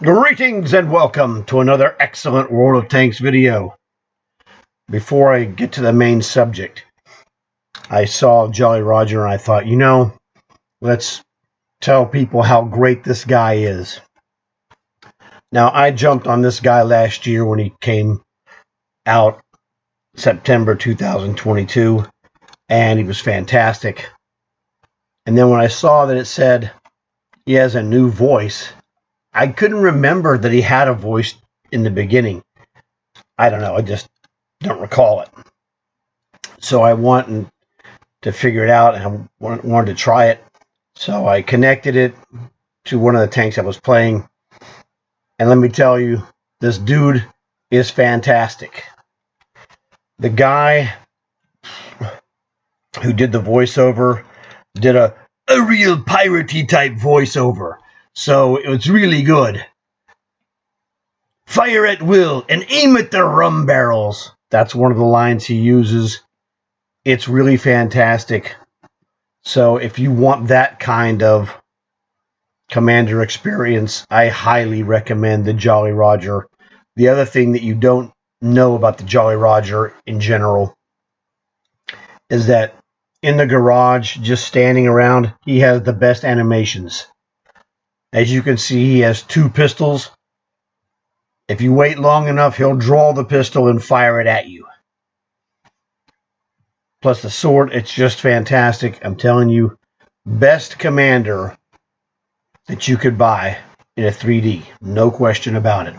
Greetings and welcome to another excellent World of Tanks video. Before I get to the main subject, I saw Jolly Roger and I thought, let's tell people how great this guy is. Now, I jumped on this guy last year when he came out September 2022, and he was fantastic. And then when I saw that it said he has a new voice, I couldn't remember that he had a voice in the beginning. I don't know, I just don't recall it. So I wanted to figure it out, and I wanted to try it. So I connected it to one of the tanks I was playing. And let me tell you, this dude is fantastic. The guy who did the voiceover did a real piratey type voiceover. So it was really good. Fire at will and aim at the rum barrels. That's one of the lines he uses. It's really fantastic. So if you want that kind of commander experience, I highly recommend the Jolly Roger. The other thing that you don't know about the Jolly Roger in general is that in the garage, just standing around, he has the best animations. As you can see, he has two pistols. If you wait long enough, he'll draw the pistol and fire it at you. Plus the sword, it's just fantastic. I'm telling you, best commander that you could buy in a 3D. No question about it.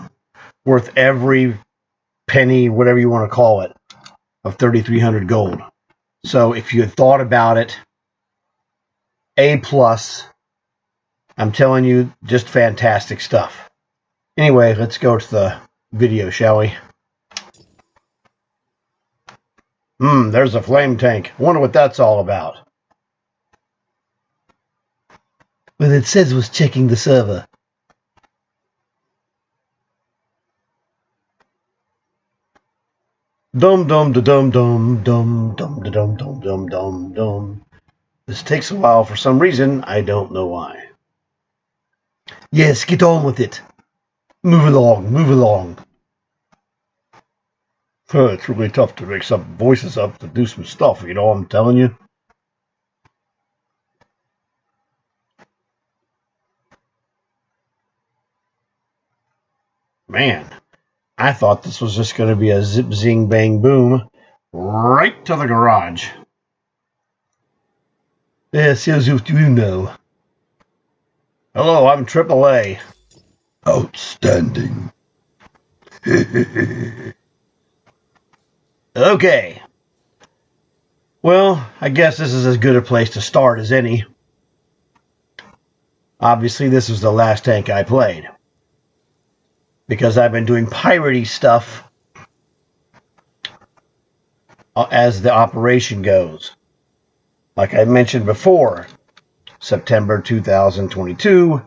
Worth every penny, whatever you want to call it, of 3,300 gold. So if you had thought about it, A+, I'm telling you, just fantastic stuff. Anyway, let's go to the video, shall we? There's a flame tank. I wonder what that's all about. Well, it says it was checking the server. Dum dum da dum dum dum dum da dum dum dum dum dum. This takes a while for some reason. I don't know why. Yes, get on with it. Move along, move along. It's really tough to make some voices up to do some stuff, I'm telling you. Man, I thought this was just going to be a zip, zing, bang, boom, right to the garage. Yes, here's what you know. Hello, I'm AAA. Outstanding. Okay. Well, I guess this is as good a place to start as any. Obviously, this was the last tank I played, because I've been doing piratey stuff as the operation goes. Like I mentioned before, September 2022,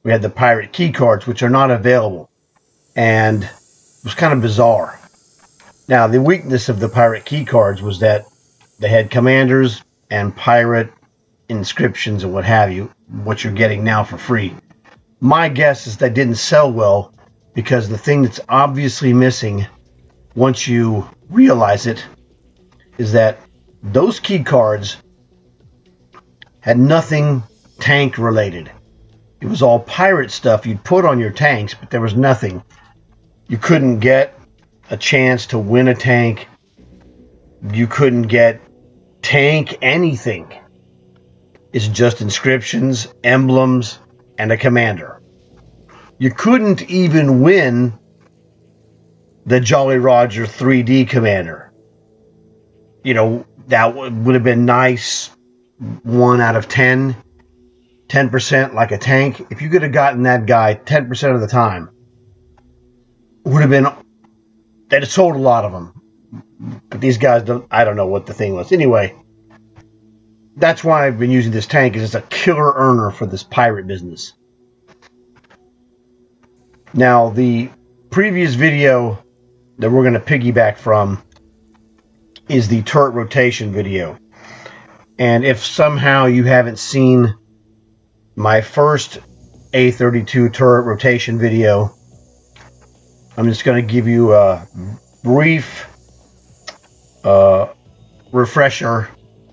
we had the pirate key cards, which are not available, and it was kind of bizarre. Now, the weakness of the pirate key cards was that they had commanders and pirate inscriptions and what have you, what you're getting now for free. My guess is they didn't sell well because the thing that's obviously missing, once you realize it, is that those key cards had nothing tank related. It was all pirate stuff you'd put on your tanks, but there was nothing. You couldn't get a chance to win a tank. You couldn't get tank anything. It's just inscriptions, emblems, and a commander. You couldn't even win the Jolly Roger 3D commander. That would have been nice. 1 out of 10, 10% like a tank. If you could have gotten that guy 10% of the time, would have been, they'd have sold a lot of them. But these guys I don't know what the thing was. Anyway, that's why I've been using this tank, is it's a killer earner for this pirate business. Now, the previous video that we're going to piggyback from is the turret rotation video. And if somehow you haven't seen my first A32 turret rotation video. I'm just going to give you a brief refresher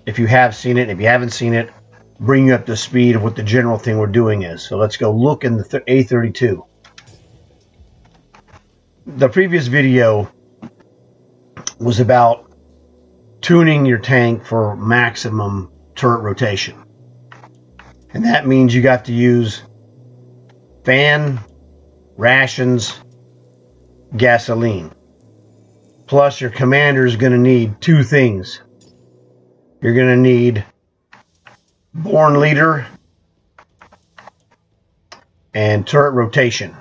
if you have seen it. If you haven't seen it, bring you up to speed of what the general thing we're doing is. So let's go look in the A32. The previous video was about tuning your tank for maximum turret rotation. And that means you got to use fan, rations, gasoline. Plus your commander is going to need two things. You're going to need born leader and turret rotation.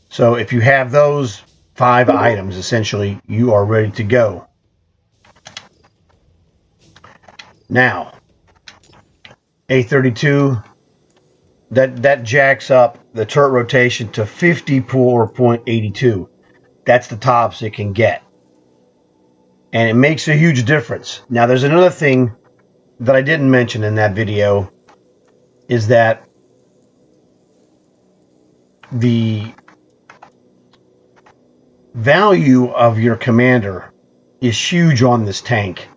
So if you have those 5 items, essentially, you are ready to go. Now, A32, that jacks up the turret rotation to 54.82. That's the tops it can get. And it makes a huge difference. Now, there's another thing that I didn't mention in that video, is that the value of your commander is huge on this tank,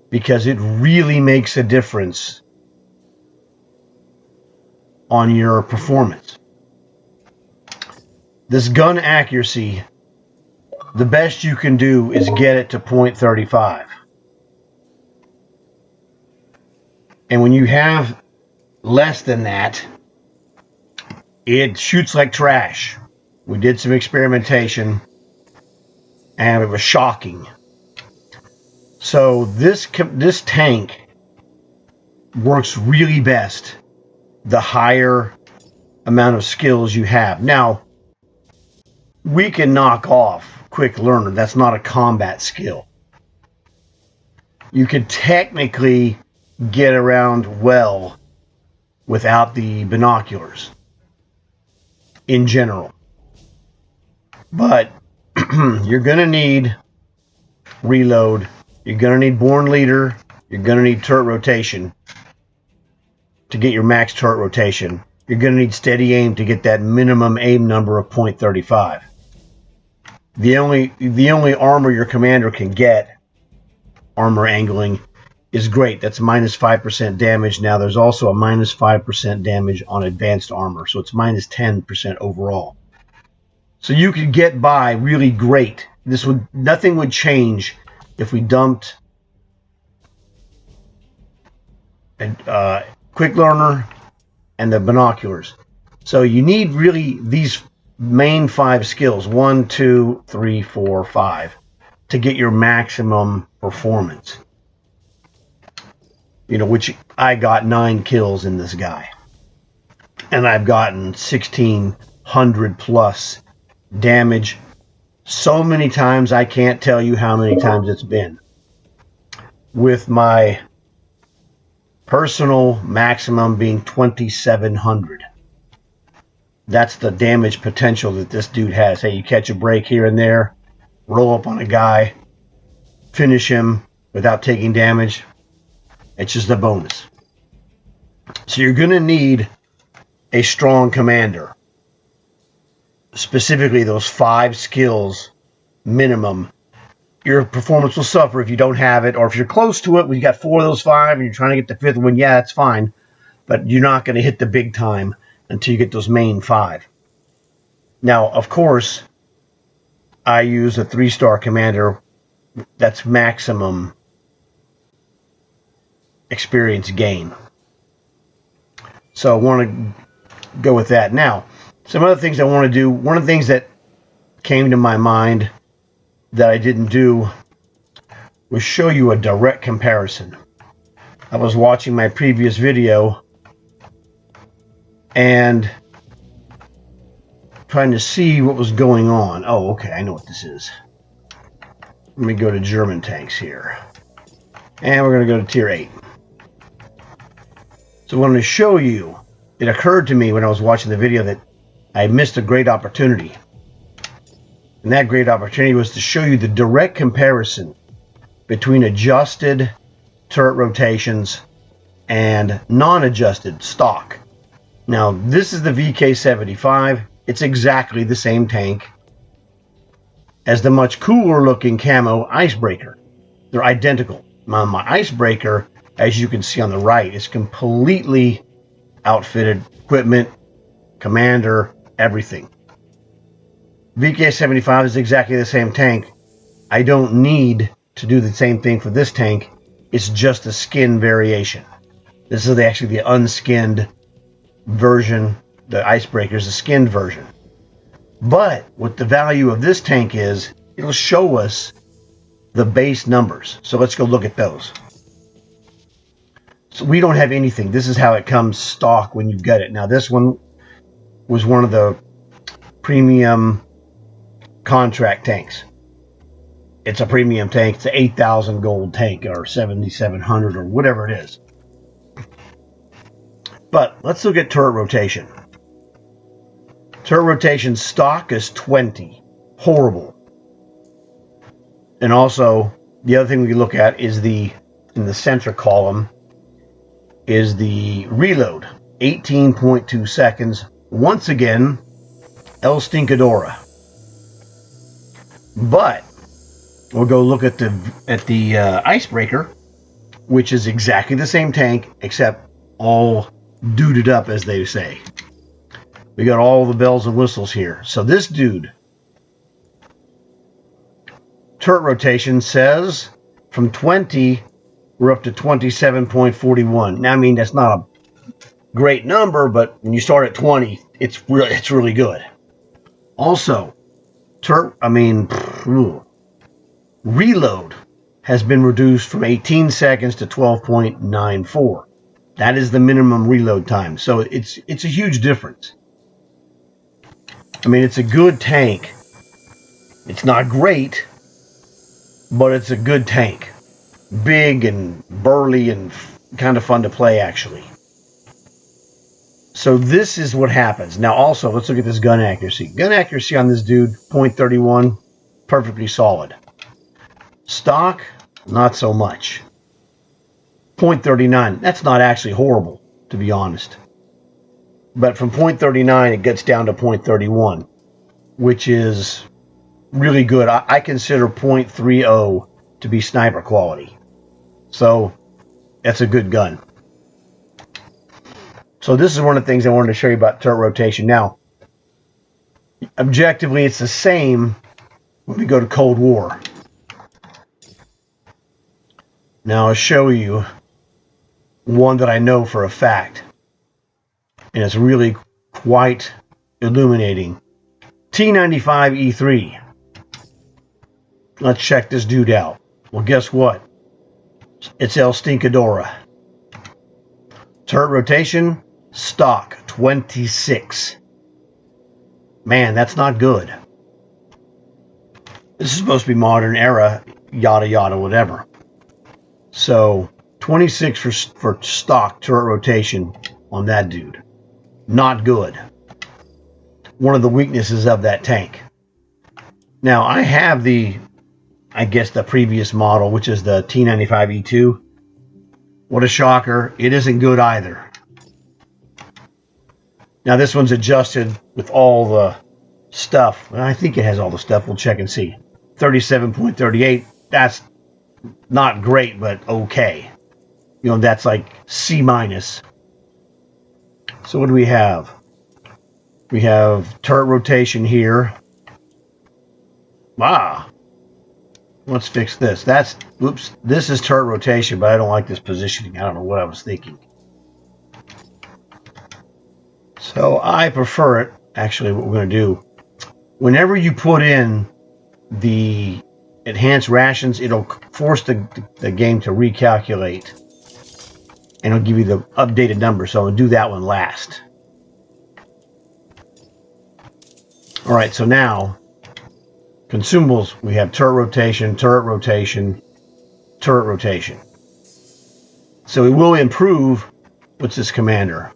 because it really makes a difference on your performance. This gun accuracy, the best you can do is get it to .35. And when you have less than that, it shoots like trash. We did some experimentation, and it was shocking. So this tank works really best the higher amount of skills you have. Now, we can knock off Quick Learner. That's not a combat skill. You could technically get around well without the binoculars in general. But you're going to need reload. You're going to need born leader. You're going to need turret rotation to get your max turret rotation. You're going to need steady aim to get that minimum aim number of .35. The only armor your commander can get, armor angling, is great. That's minus 5% damage. Now there's also a minus 5% damage on advanced armor, so it's minus 10% overall. So you could get by really great. Nothing would change if we dumped a Quick Learner and the binoculars. So you need really these main 5 skills, 1, 2, 3, 4, 5, to get your maximum performance. Which I got 9 kills in this guy. And I've gotten 1,600 plus damage so many times I can't tell you how many times it's been. With my personal maximum being 2,700. That's the damage potential that this dude has. Hey, you catch a break here and there, roll up on a guy, finish him without taking damage. It's just a bonus. So you're going to need a strong commander. Specifically, those 5 skills minimum. Your performance will suffer if you don't have it, or if you're close to it, when you got 4 of those 5 and you're trying to get the 5th one, yeah, that's fine. But you're not going to hit the big time until you get those main 5. Now, of course, I use a 3-star commander. That's maximum experience gain. So I want to go with that. Now, some other things I want to do. One of the things that came to my mind that I didn't do was show you a direct comparison. I was watching my previous video and trying to see what was going on. Oh, okay, I know what this is. Let me go to German tanks here. And we're going to go to tier 8. So I wanted to show you, it occurred to me when I was watching the video that I missed a great opportunity. And that great opportunity was to show you the direct comparison between adjusted turret rotations and non-adjusted stock Now, this is the VK75. It's exactly the same tank as the much cooler looking camo Icebreaker. They're identical. Now, my Icebreaker, as you can see on the right, is completely outfitted, equipment, commander, everything. VK75 is exactly the same tank. I don't need to do the same thing for this tank. It's just a skin variation. This is actually the unskinned version. The Icebreaker is the skinned version. But what the value of this tank is, it'll show us the base numbers. So let's go look at those. So we don't have anything. This is how it comes stock when you get it. Now this one was one of the premium contract tanks. It's a premium tank. It's an 8,000 gold tank or 7,700 or whatever it is. But let's look at turret rotation. Turret rotation stock is 20. Horrible. And also, the other thing we can look at is in the center column, is the reload. 18.2 seconds. Once again, El Stinkadora. But we'll go look at the Icebreaker, which is exactly the same tank, except all duded up, as they say. We got all the bells and whistles here. So this dude, turret rotation says from 20, we're up to 27.41. Now, I mean, that's not a great number, but when you start at 20, it's really good. Also, reload has been reduced from 18 seconds to 12.94. That is the minimum reload time. So it's a huge difference. I mean, it's a good tank. It's not great, but it's a good tank. Big and burly and kind of fun to play, actually. So this is what happens. Now, also, let's look at this gun accuracy. Gun accuracy on this dude, 0.31, perfectly solid. Stock, not so much. 0.39, that's not actually horrible, to be honest. But from 0.39, it gets down to 0.31, which is really good. I consider 0.30 to be sniper quality. So that's a good gun. So this is one of the things I wanted to show you about turret rotation. Now, objectively, it's the same when we go to Cold War. Now I'll show you one that I know for a fact, and it's really quite illuminating. T95E3. Let's check this dude out. Well, guess what? It's El Stinkadora. Turret rotation, stock 26. Man, that's not good. This is supposed to be modern era, yada yada, whatever. So 26 for stock turret rotation on that dude. Not good. One of the weaknesses of that tank. Now I have the previous model, which is the T95E2. What a shocker. It isn't good either. Now this one's adjusted with all the stuff. I think it has all the stuff. We'll check and see. 37.38. That's not great, but okay. You know, that's like C-. So what do we have? We have turret rotation here. Wow. Let's fix this. This is turret rotation, but I don't like this positioning. I don't know what I was thinking. So I prefer it. Actually, what we're going to do, whenever you put in the enhanced rations, it'll force the game to recalculate, and it'll give you the updated number. So I'll do that one last. All right, so now consumables, we have turret rotation, turret rotation, turret rotation. So it will improve. What's this commander?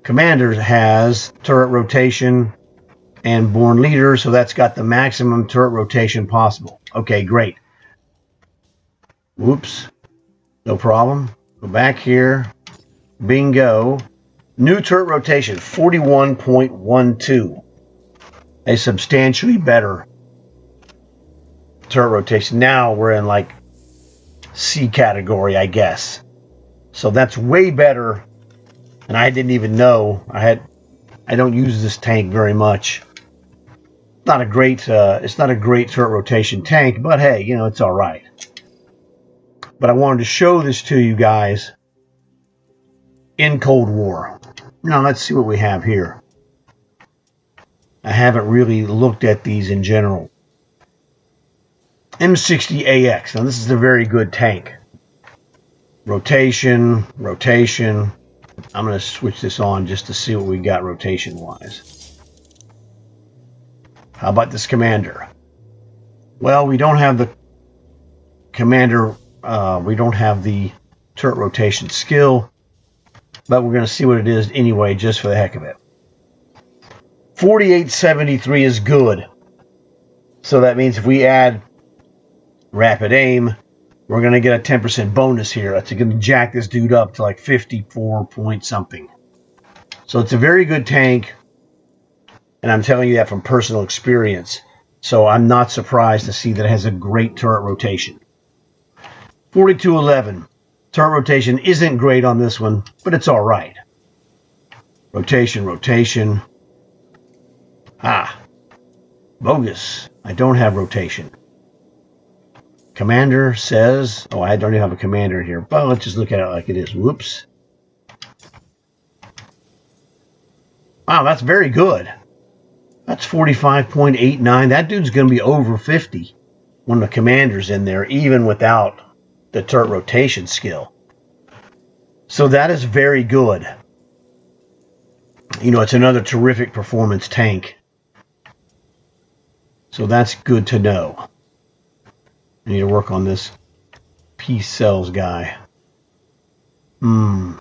Commander has turret rotation and born leader, so that's got the maximum turret rotation possible. Okay, great. Whoops. No problem. Go back here. Bingo. New turret rotation, 41.12. A substantially better turret rotation. Now we're in like C category, I guess. So that's way better. And I didn't even know. I don't use this tank very much. It's not a great turret rotation tank, but hey, it's all right. But I wanted to show this to you guys in Cold War. Now let's see what we have here. I haven't really looked at these in general. M60AX. Now this is a very good tank. Rotation. I'm going to switch this on just to see what we got rotation-wise. How about this commander? Well, we don't have the commander. We don't have the turret rotation skill, but we're going to see what it is anyway, just for the heck of it. 4873 is good. So that means if we add rapid aim, we're going to get a 10% bonus here. That's going to jack this dude up to like 54 point something. So it's a very good tank, and I'm telling you that from personal experience. So I'm not surprised to see that it has a great turret rotation. 4211. Turret rotation isn't great on this one, but it's all right. Rotation. Bogus. I don't have rotation. Commander says, I don't even have a commander here, but let's just look at it like it is. Whoops. Wow, that's very good. That's 45.89. That dude's going to be over 50 when the commander's in there, even without the turret rotation skill. So that is very good. It's another terrific performance tank. So that's good to know. I need to work on this peace cells guy. Now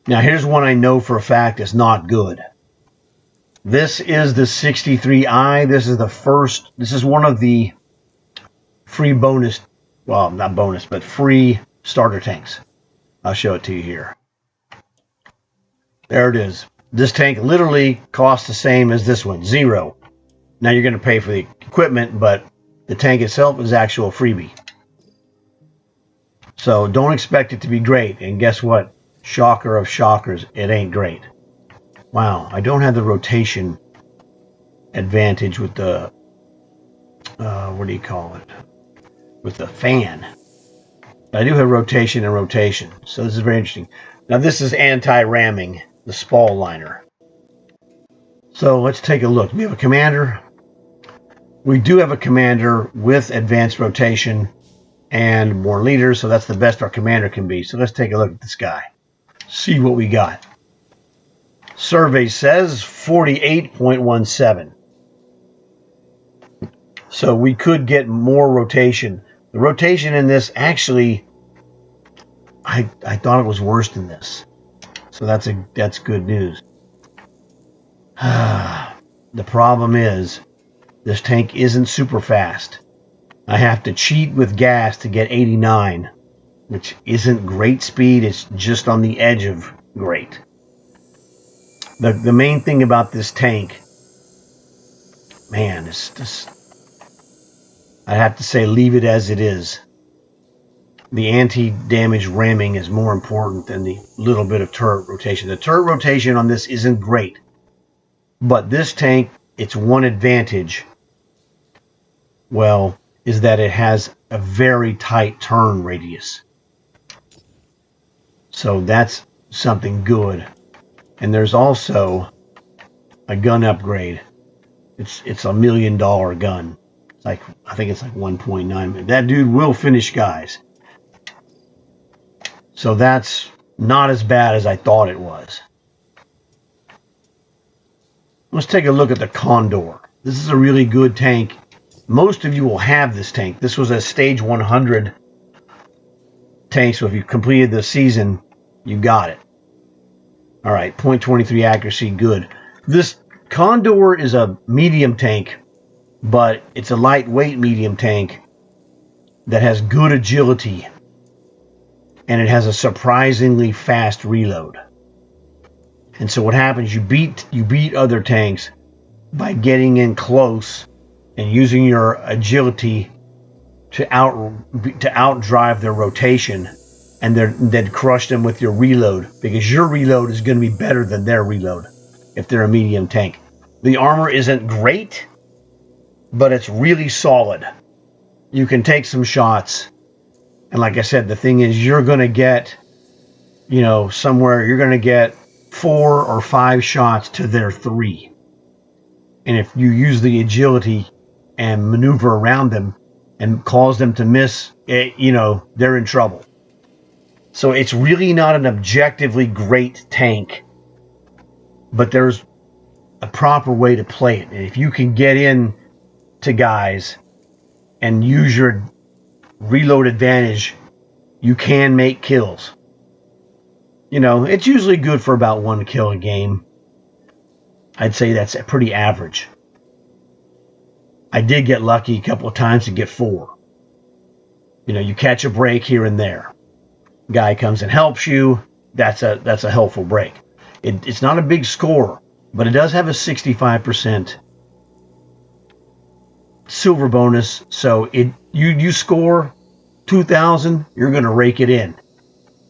here's one I know for a fact is not good. This is the 63i. This is one of the free bonus, well, not bonus, but free starter tanks. I'll show it to you here. There it is. This tank literally costs the same as this one, 0. Now you're going to pay for the equipment, but the tank itself is actual freebie. So don't expect it to be great. And guess what? Shocker of shockers, it ain't great. Wow, I don't have the rotation advantage with the, what do you call it? With the fan. But I do have rotation and rotation. So this is very interesting. Now this is anti-ramming the Spall liner. So let's take a look. We have a commander. We do have a commander with advanced rotation and more leaders, so that's the best our commander can be. So let's take a look at this guy. See what we got. Survey says 48.17. So we could get more rotation. The rotation in this actually, I thought it was worse than this. So that's good news. The problem is this tank isn't super fast. I have to cheat with gas to get 89, which isn't great speed. It's just on the edge of great. The main thing about this tank, man, it's just, I have to say leave it as it is. The anti-damage ramming is more important than the little bit of turret rotation. The turret rotation on this isn't great. But this tank, its one advantage, well, is that it has a very tight turn radius. So that's something good. And there's also a gun upgrade. It's $1 million gun. It's like, I think it's like 1.9 million. That dude will finish guys. So that's not as bad as I thought it was. Let's take a look at the Condor. This is a really good tank. Most of you will have this tank. This was a stage 100 tank, so if you completed the season, you got it. All right, .23 accuracy, good. This Condor is a medium tank, but it's a lightweight medium tank that has good agility, and it has a surprisingly fast reload. And so what happens, you beat other tanks by getting in close and using your agility to outdrive their rotation, and then crush them with your reload, because your reload is going to be better than their reload if they're a medium tank. The armor isn't great, but it's really solid. You can take some shots, and like I said, the thing is, you're going to get, somewhere you're going to get 4 or 5 shots to their 3. And if you use the agility and maneuver around them and cause them to miss, they're in trouble. So it's really not an objectively great tank, but there's a proper way to play it. And if you can get in to guys and use your reload advantage, you can make kills. It's usually good for about 1 kill a game. I'd say that's pretty average. I did get lucky a couple of times to get 4. You catch a break here and there. Guy comes and helps you. That's a helpful break. It's not a big score, but it does have a 65% silver bonus. So you score 2,000, you're going to rake it in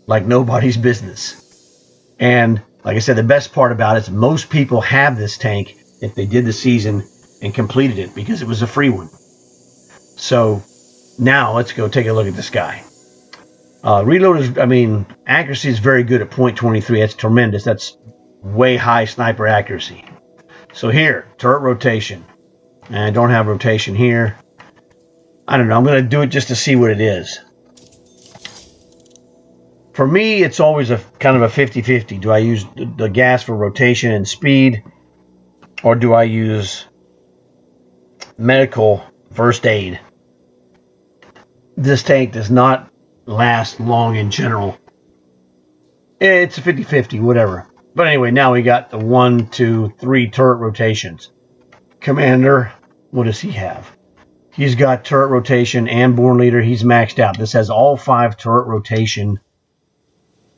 like nobody's business. And like I said, the best part about it is most people have this tank if they did the season and completed it, because it was a free one. So now let's go take a look at this guy. Accuracy is very good at .23. That's tremendous. That's way high sniper accuracy. So here, turret rotation. And I don't have rotation here. I don't know. I'm going to do it just to see what it is. For me, it's always a kind of a 50-50. Do I use the gas for rotation and speed, or do I use medical first aid? This tank does not last long in general. It's a 50-50, whatever. But anyway, now we got the 1, 2, 3 turret rotations. Commander, what does he have? He's got turret rotation and Born Leader. He's maxed out. This has all 5 turret rotation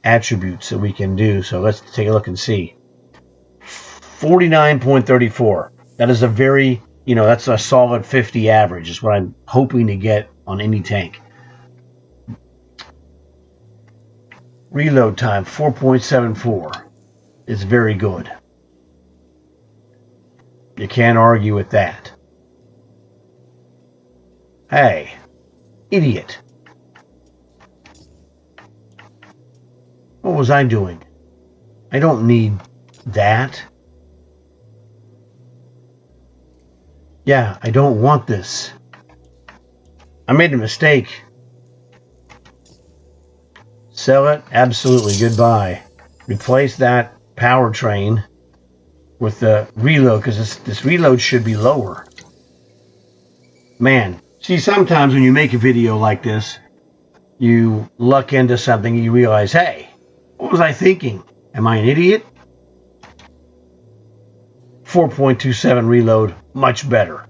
attributes that we can do. So let's take a look and see. 49.34. That is a very, that's a solid 50 average is what I'm hoping to get on any tank. Reload time, 4.74. is very good. You can't argue with that. Hey, idiot. What was I doing? I don't need that. Yeah, I don't want this. I made a mistake. Sell it? Absolutely. Goodbye. Replace that powertrain with the reload, because this reload should be lower. Man, see, sometimes when you make a video like this, you luck into something and you realize, hey, what was I thinking? Am I an idiot? 4.27 reload, much better.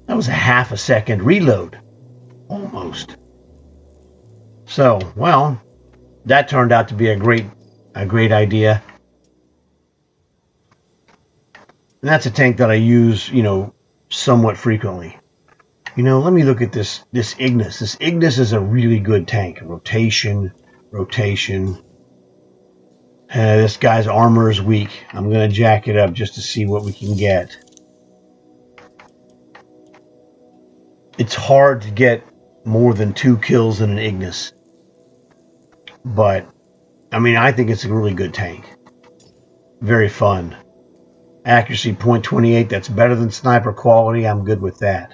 That was a half a second reload. Almost. So, well, that turned out to be a great idea. And that's a tank that I use, somewhat frequently. Let me look at this Ignis. This Ignis is a really good tank. Rotation. This guy's armor is weak. I'm going to jack it up just to see what we can get. It's hard to get more than 2 kills in an Ignis. But, I think it's a really good tank. Very fun. Accuracy, .28. That's better than sniper quality. I'm good with that.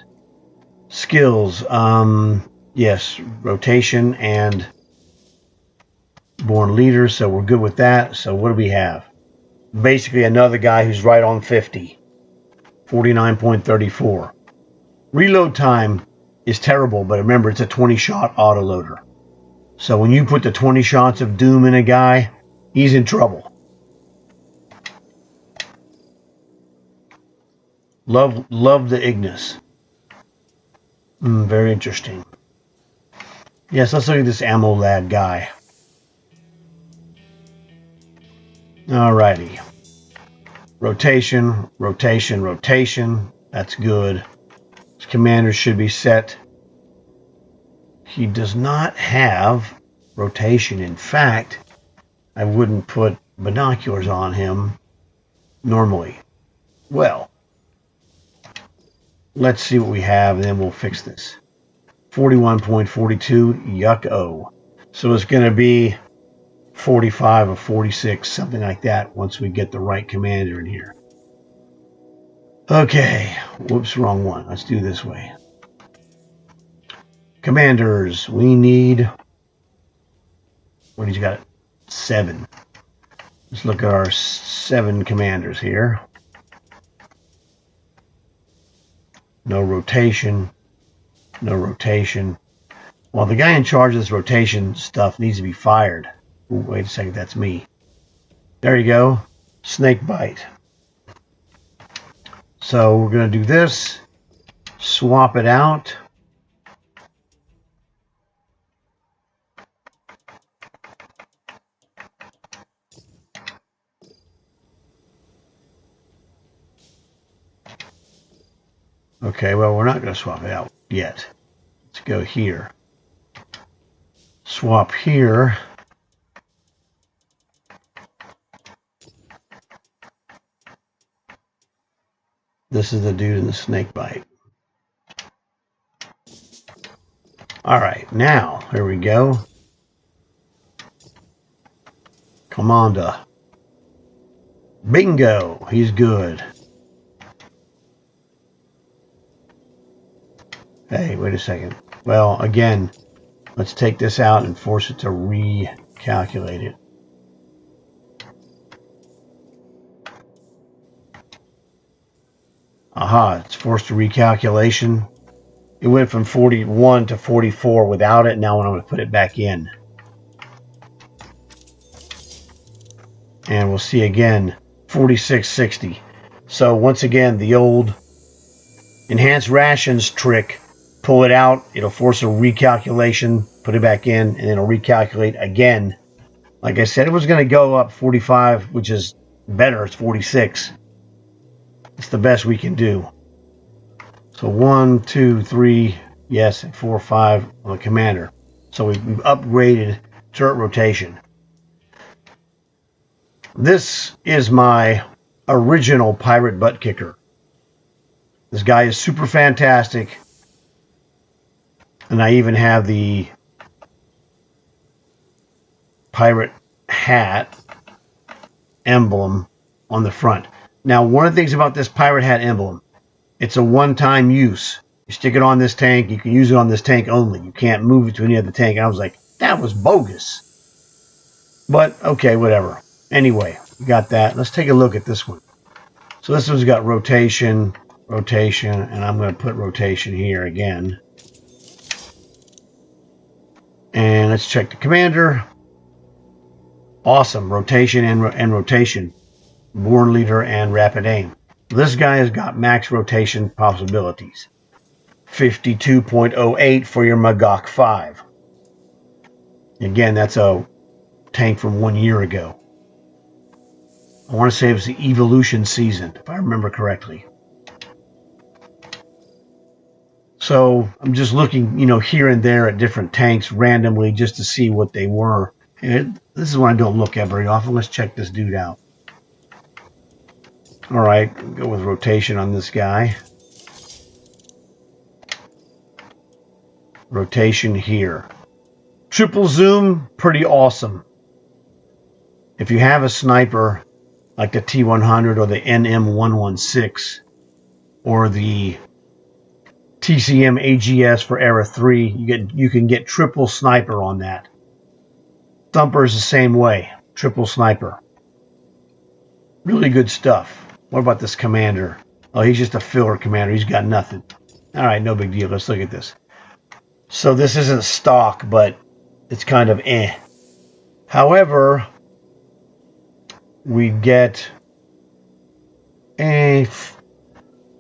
Skills. Yes, rotation and Born Leader. So we're good with that. So what do we have? Basically another guy who's right on 50. 49.34. Reload time is terrible, but remember, it's a 20-shot autoloader. So when you put the 20 shots of doom in a guy, he's in trouble. Love the Ignis. Very interesting. Yes, let's look at this Ammo Lad guy. Alrighty. Rotation, rotation, rotation. That's good. His commander should be set. He does not have rotation. In fact, I wouldn't put binoculars on him normally. Well, let's see what we have, and then we'll fix this. 41.42, yuck-o. So it's going to be 45 or 46, something like that, once we get the right commander in here. Okay, whoops, wrong one. Let's do this way. Commanders, we need... What he's got? 7. Let's look at our 7 commanders here. No rotation. No rotation. Well, the guy in charge of this rotation stuff needs to be fired. Ooh, wait a second, that's me. There you go. Snake bite. So we're going to do this. Swap it out. Okay, well, we're not going to swap it out yet. Let's go here. Swap here. This is the dude in the snake bite. All right, now, here we go. Commander. Bingo, he's good. Hey, wait a second. Well, again, let's take this out and force it to recalculate it. Aha, it's forced to recalculation. It went from 41 to 44 without it. Now I'm going to put it back in. And we'll see again, 46.60. So once again, the old enhanced rations trick. Pull it out, it'll force a recalculation, put it back in, and it'll recalculate again. Like I said, it was going to go up 45, which is better. It's 46. It's the best we can do. So 1, 2, 3, yes, and 4, 5 on the commander. So we've upgraded turret rotation. This is my original pirate butt kicker. This guy is super fantastic. And I even have the pirate hat emblem on the front. Now, one of the things about this pirate hat emblem, it's a one-time use. You stick it on this tank, you can use it on this tank only. You can't move it to any other tank. And I was like, that was bogus. But, okay, whatever. Anyway, we got that. Let's take a look at this one. So this one's got rotation, rotation, and I'm going to put rotation here again. And let's check the commander. Awesome. Rotation and rotation. Born leader and rapid aim. This guy has got max rotation possibilities. 52.08 for your Magok 5. Again, that's a tank from 1 year ago. I want to say it was the evolution season, if I remember correctly. So I'm just looking, here and there at different tanks randomly just to see what they were. And this is one I don't look at very often. Let's check this dude out. All right, go with rotation on this guy. Rotation here. Triple zoom, pretty awesome. If you have a sniper like the T100 or the NM116 or the TCM AGS for Era 3, you can get triple sniper on that. Thumper is the same way, triple sniper. Really good stuff. What about this commander? Oh, he's just a filler commander. He's got nothing. All right, no big deal. Let's look at this. So this isn't stock, but it's kind of eh. However, we get a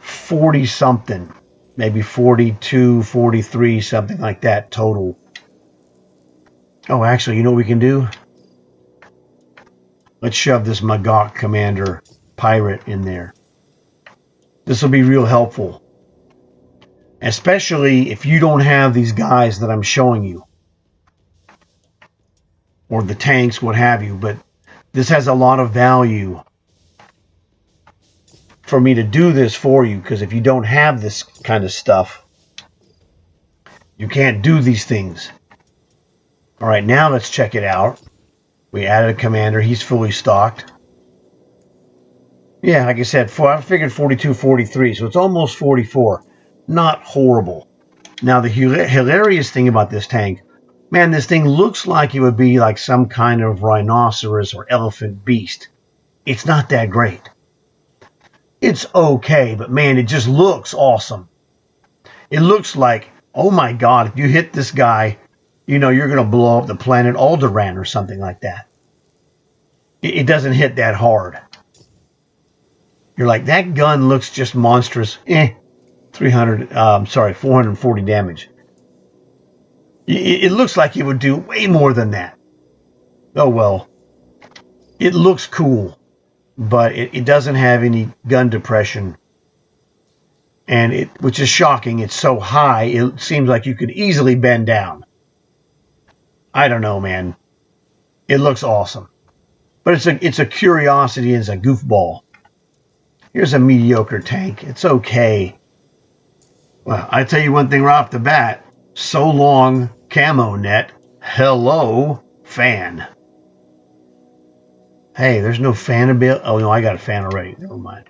40-something. Maybe 42, 43, something like that total. Oh, actually, you know what we can do? Let's shove this Magok Commander pirate in there. This will be real helpful. Especially if you don't have these guys that I'm showing you. Or the tanks, what have you. But this has a lot of value for me to do this for you. Because if you don't have this kind of stuff, you can't do these things. Alright, now let's check it out. We added a commander. He's fully stocked. Yeah, like I said, I figured 42, 43, so it's almost 44. Not horrible. Now, the hilarious thing about this tank, man, this thing looks like it would be like some kind of rhinoceros or elephant beast. It's not that great. It's okay, but man, it just looks awesome. It looks like, oh my God, if you hit this guy, you know, you're going to blow up the planet Alderaan or something like that. It doesn't hit that hard. You're like, that gun looks just monstrous. 440 damage. It looks like it would do way more than that. Oh well. It looks cool, but it doesn't have any gun depression. And which is shocking, it's so high, it seems like you could easily bend down. I don't know, man. It looks awesome. But it's a curiosity, it's a goofball. Here's a mediocre tank. It's okay. Well, I tell you one thing right off the bat. So long, camo net. Hello, fan. Hey, there's no fan available. Oh, no, I got a fan already. Never mind.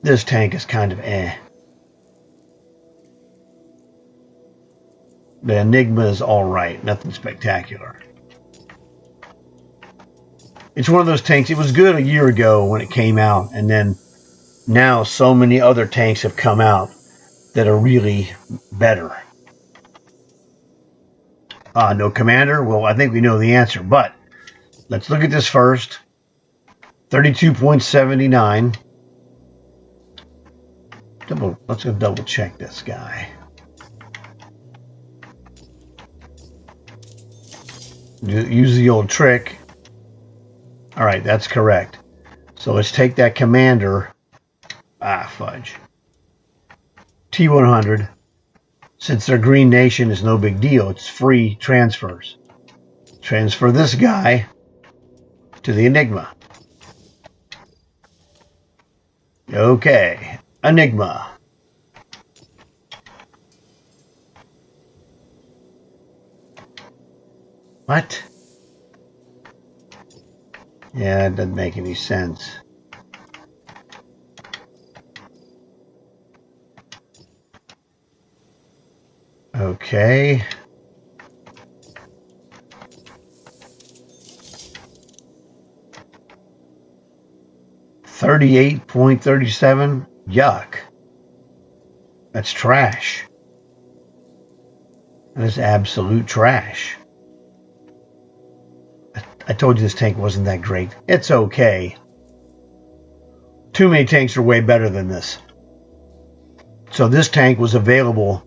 This tank is kind of eh. The Enigma is alright. Nothing spectacular. It's one of those tanks. It was good a year ago when it came out. And then now so many other tanks have come out that are really better. No commander? Well, I think we know the answer. But let's look at this first. 32.79. Let's go double check this guy. Use the old trick. All right, that's correct. So let's take that commander. Fudge. T100. Since they're Green Nation, is no big deal. It's free transfers. Transfer this guy to the Enigma. Okay, Enigma. What? Yeah, it doesn't make any sense. Okay. $38.37. Yuck. That's trash. That is absolute trash. I told you this tank wasn't that great. It's okay. Too many tanks are way better than this. So this tank was available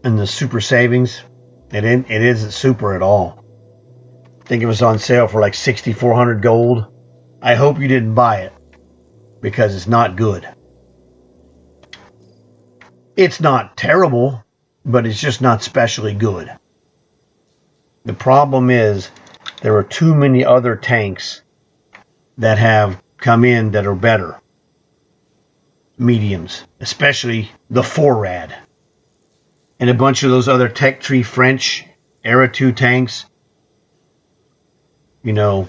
in the super savings. It isn't super at all. I think it was on sale for like 6,400 gold. I hope you didn't buy it because it's not good. It's not terrible, but it's just not specially good. The problem is there are too many other tanks that have come in that are better. Mediums, especially the Forad. And a bunch of those other Tech Tree French Era 2 tanks. You know,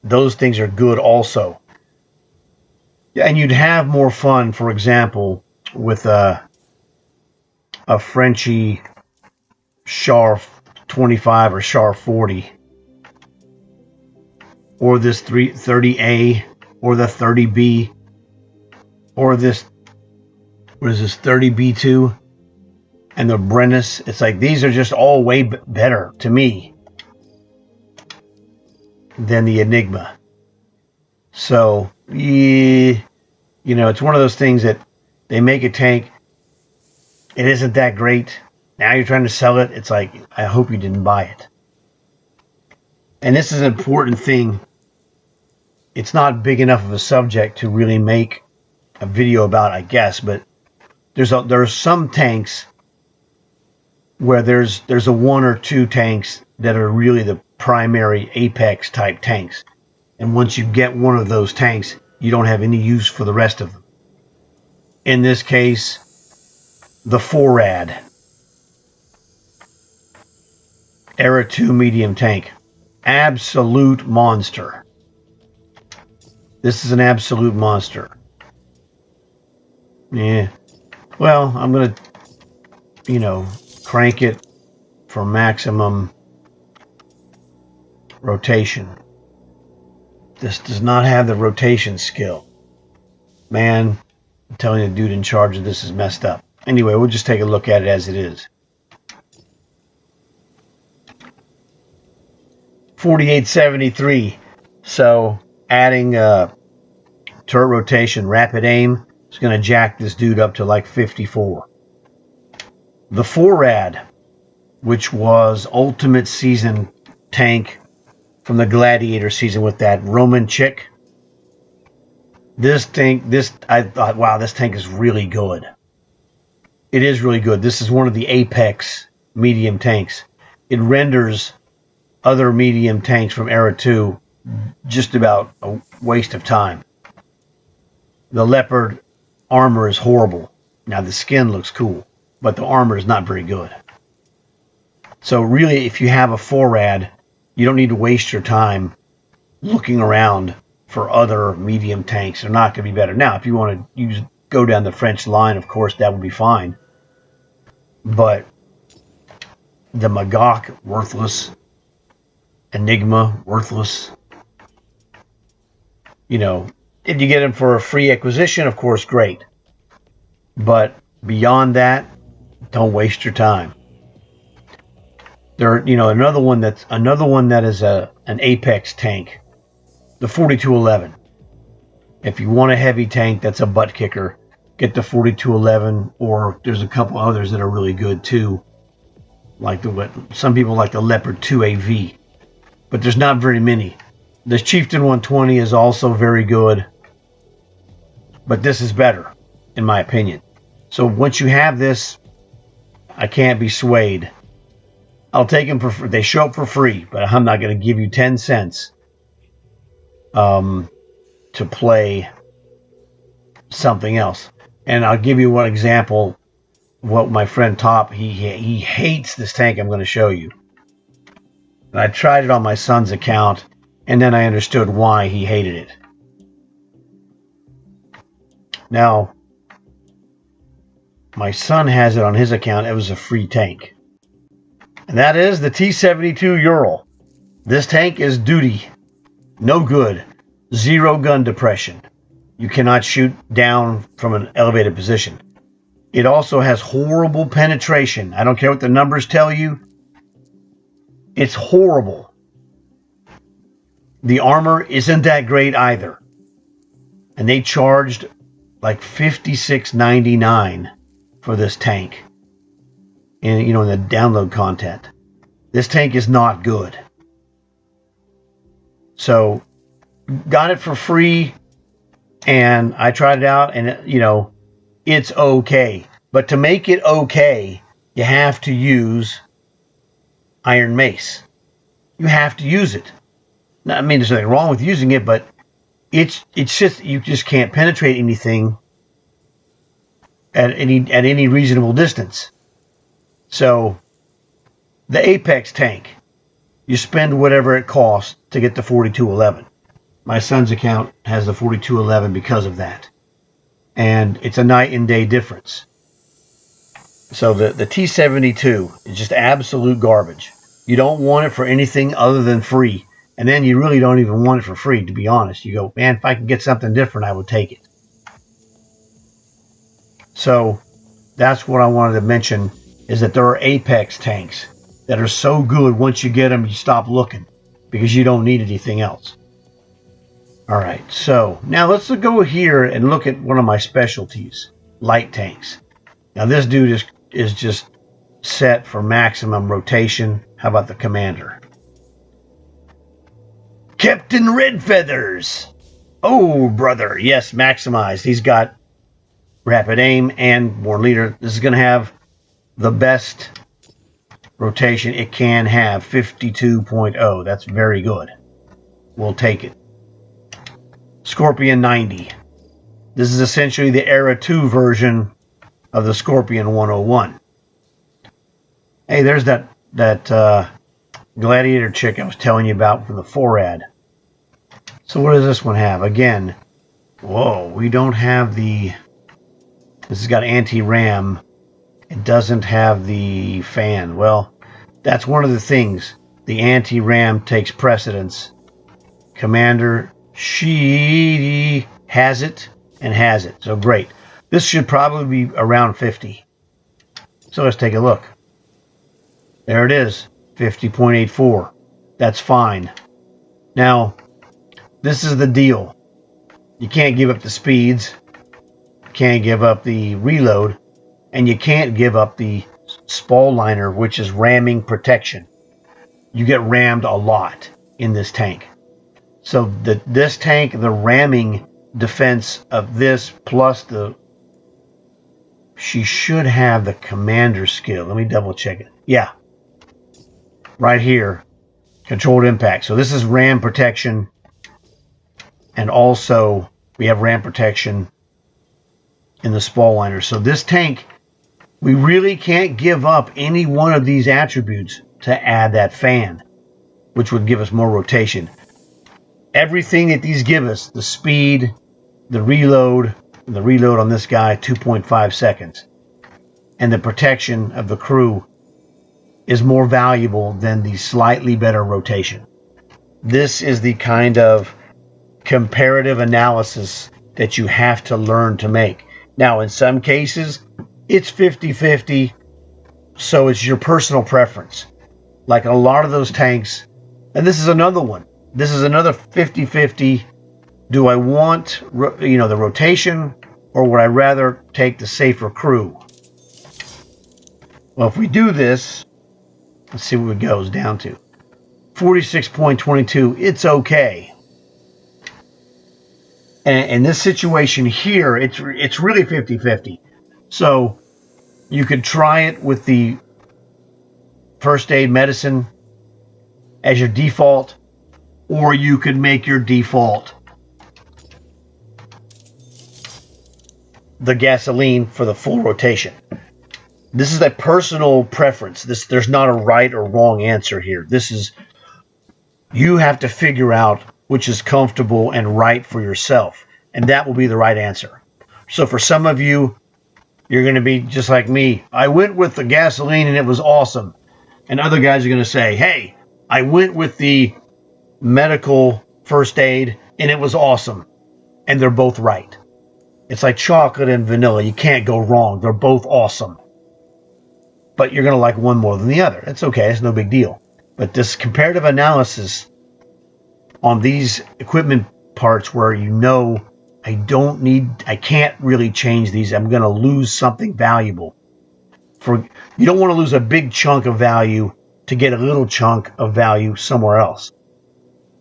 those things are good also. Yeah, and you'd have more fun, for example, with a Frenchy Char 25 or Char 40. Or this 30A, or the 30B, or this, what is this, 30B2, and the Brennus. It's like, these are just all way better to me than the Enigma. So, yeah, you know, it's one of those things that they make a tank, it isn't that great. Now you're trying to sell it. It's like, I hope you didn't buy it. And this is an important thing. It's not big enough of a subject to really make a video about, I guess, but there are some tanks where there's a one or two tanks that are really the primary apex type tanks. And once you get one of those tanks, you don't have any use for the rest of them. In this case, the FORAD, Era 2 medium tank. Absolute monster. This is an absolute monster. Yeah. Well, I'm going to, crank it for maximum rotation. This does not have the rotation skill. Man, I'm telling you, the dude in charge of this is messed up. Anyway, we'll just take a look at it as it is. 4873. So adding turret rotation, rapid aim is going to jack this dude up to like 54. The FORAD, which was Ultimate Season tank from the Gladiator season with that Roman chick. I thought, wow, this tank is really good. It is really good. This is one of the Apex medium tanks. It renders other medium tanks from Era 2 just about a waste of time. The Leopard armor is horrible. Now the skin looks cool, but the armor is not very good. So really, if you have a FORAD, you don't need to waste your time looking around for other medium tanks. They're not going to be better. Now, if you want to go down the French line, of course, that would be fine. But the Magok, worthless. Enigma, worthless. If you get them for a free acquisition, of course, great. But beyond that, don't waste your time. There, another one that is an Apex tank, the 4211. If you want a heavy tank that's a butt kicker, get the 4211, or there's a couple others that are really good too. Like some people like the Leopard 2AV, but there's not very many. The Chieftain 120 is also very good, but this is better, in my opinion. So once you have this, I can't be swayed. I'll take them for. They show up for free, but I'm not going to give you 10 cents to play something else. And I'll give you one example. What my friend Top, he hates this tank I'm going to show you. And I tried it on my son's account, and then I understood why he hated it. Now, my son has it on his account. It was a free tank. And that is the T-72 Ural. This tank is duty. No good. Zero gun depression. You cannot shoot down from an elevated position. It also has horrible penetration. I don't care what the numbers tell you. It's horrible. The armor isn't that great either. And they charged like $56.99 for this tank. In the download content. This tank is not good. So got it for free, and I tried it out, and it's okay. But to make it okay, you have to use Iron Mace. You have to use it. Now, I mean, there's nothing wrong with using it, but it's just you just can't penetrate anything at any reasonable distance. So the Apex tank, you spend whatever it costs to get the 4211. My son's account has the 4211 because of that. And it's a night and day difference. So the T-72 is just absolute garbage. You don't want it for anything other than free. And then you really don't even want it for free, to be honest. You go, man, if I could get something different, I would take it. So that's what I wanted to mention, is that there are Apex tanks that are so good, once you get them, you stop looking because you don't need anything else. All right, so now let's go here and look at one of my specialties, light tanks. Now this dude is just set for maximum rotation. How about the Commander? Captain Red Feathers. Oh, brother. Yes, maximized. He's got rapid aim and born leader. This is going to have the best rotation it can have. 52.0. That's very good. We'll take it. Scorpion 90. This is essentially the Era 2 version of the Scorpion 101. Hey, there's that Gladiator chick I was telling you about from the 4-ad. So what does this one have? Again, whoa, we don't have the... This has got anti-ram. It doesn't have the fan. Well, that's one of the things. The anti-ram takes precedence. Commander, she has it and has it. So great. This should probably be around 50. So let's take a look. There it is. 50.84. That's fine. Now, this is the deal. You can't give up the speeds. You can't give up the reload. And you can't give up the spall liner, which is ramming protection. You get rammed a lot in this tank. So this tank, the ramming defense of this plus the... She should have the commander skill. Let me double check it. Yeah. Right here. Controlled impact. So this is ram protection. And also we have ram protection in the spall liner. So this tank, we really can't give up any one of these attributes to add that fan, which would give us more rotation. Everything that these give us, the speed, the reload on this guy, 2.5 seconds, and the protection of the crew is more valuable than the slightly better rotation. This is the kind of comparative analysis that you have to learn to make. Now, in some cases, it's 50-50, so it's your personal preference. Like a lot of those tanks, and this is another one. This is another 50-50. Do I want, the rotation, or would I rather take the safer crew? Well, if we do this, let's see what it goes down to. 46.22, it's okay. And in this situation here, it's really 50-50. So you could try it with the first aid medicine as your default, or you could make your default the gasoline for the full rotation. This is a personal preference. There's not a right or wrong answer here. You have to figure out which is comfortable and right for yourself, and that will be the right answer. So for some of you, you're going to be just like me. I went with the gasoline and it was awesome. And other guys are going to say, hey, I went with the medical first aid and it was awesome. And they're both right. It's like chocolate and vanilla. You can't go wrong. They're both awesome. But you're going to like one more than the other. It's okay. It's no big deal. But this comparative analysis on these equipment parts where I can't really change these. I'm going to lose something valuable. You don't want to lose a big chunk of value to get a little chunk of value somewhere else.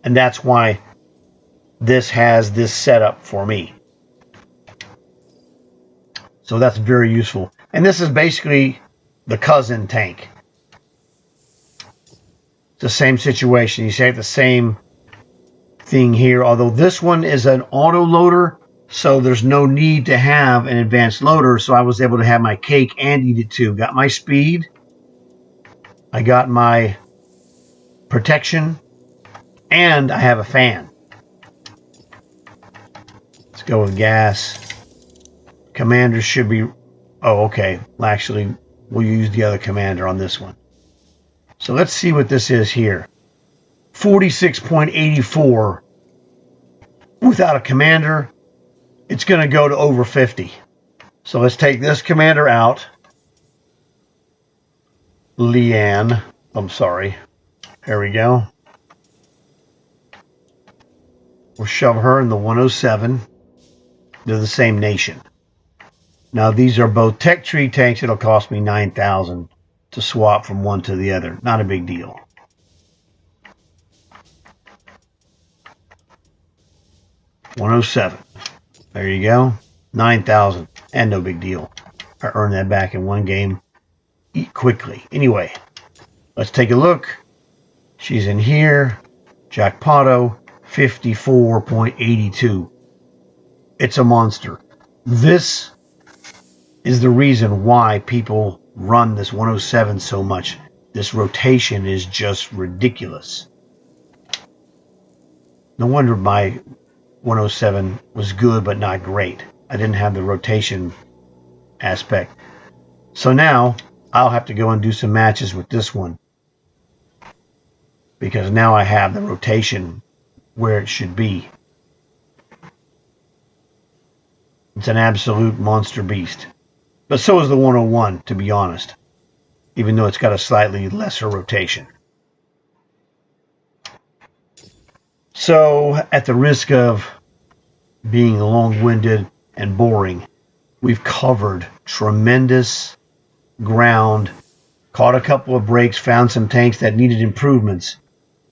And that's why this has this setup for me. So that's very useful. And this is basically the cousin tank. It's the same situation. You see the same thing here, although this one is an auto loader, so there's no need to have an advanced loader. So I was able to have my cake and eat it too. Got my speed, I got my protection, and I have a fan. Let's go with gas. Commander should be... Oh, okay. Well, actually, we'll use the other commander on this one. So let's see what this is here. 46.84. Without a commander, it's going to go to over 50. So let's take this commander out. Leanne. I'm sorry. There we go. We'll shove her in the 107. They're the same nation. Now, these are both tech tree tanks. It'll cost me 9,000 to swap from one to the other. Not a big deal. 107. There you go. 9,000. And no big deal. I earned that back in one game quickly. Anyway, let's take a look. She's in here. Jackpotto, 54.82. It's a monster. This is the reason why people run this 107 so much. This rotation is just ridiculous. No wonder my 107 was good but not great. I didn't have the rotation aspect. So now I'll have to go and do some matches with this one, because now I have the rotation where it should be. It's an absolute monster beast. But so is the 101, to be honest, even though it's got a slightly lesser rotation. So, at the risk of being long-winded and boring, we've covered tremendous ground, caught a couple of breaks, found some tanks that needed improvements,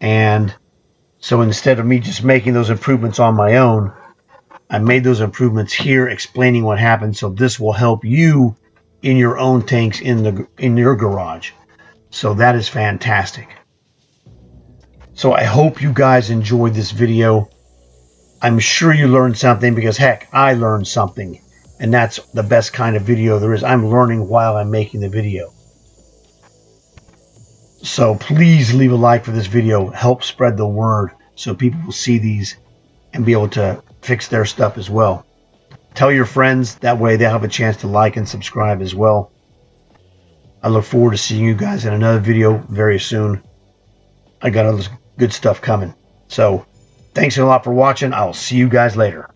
and so instead of me just making those improvements on my own, I made those improvements here explaining what happened, so this will help you in your own tanks in your garage. So that is fantastic. So I hope you guys enjoyed this video. I'm sure you learned something, because heck, I learned something. And that's the best kind of video there is. I'm learning while I'm making the video. So please leave a like for this video. Help spread the word so people will see these and be able to fix their stuff as well. Tell your friends, that way they'll have a chance to like and subscribe as well. I look forward to seeing you guys in another video very soon. I got all this good stuff coming. So thanks a lot for watching. I'll see you guys later.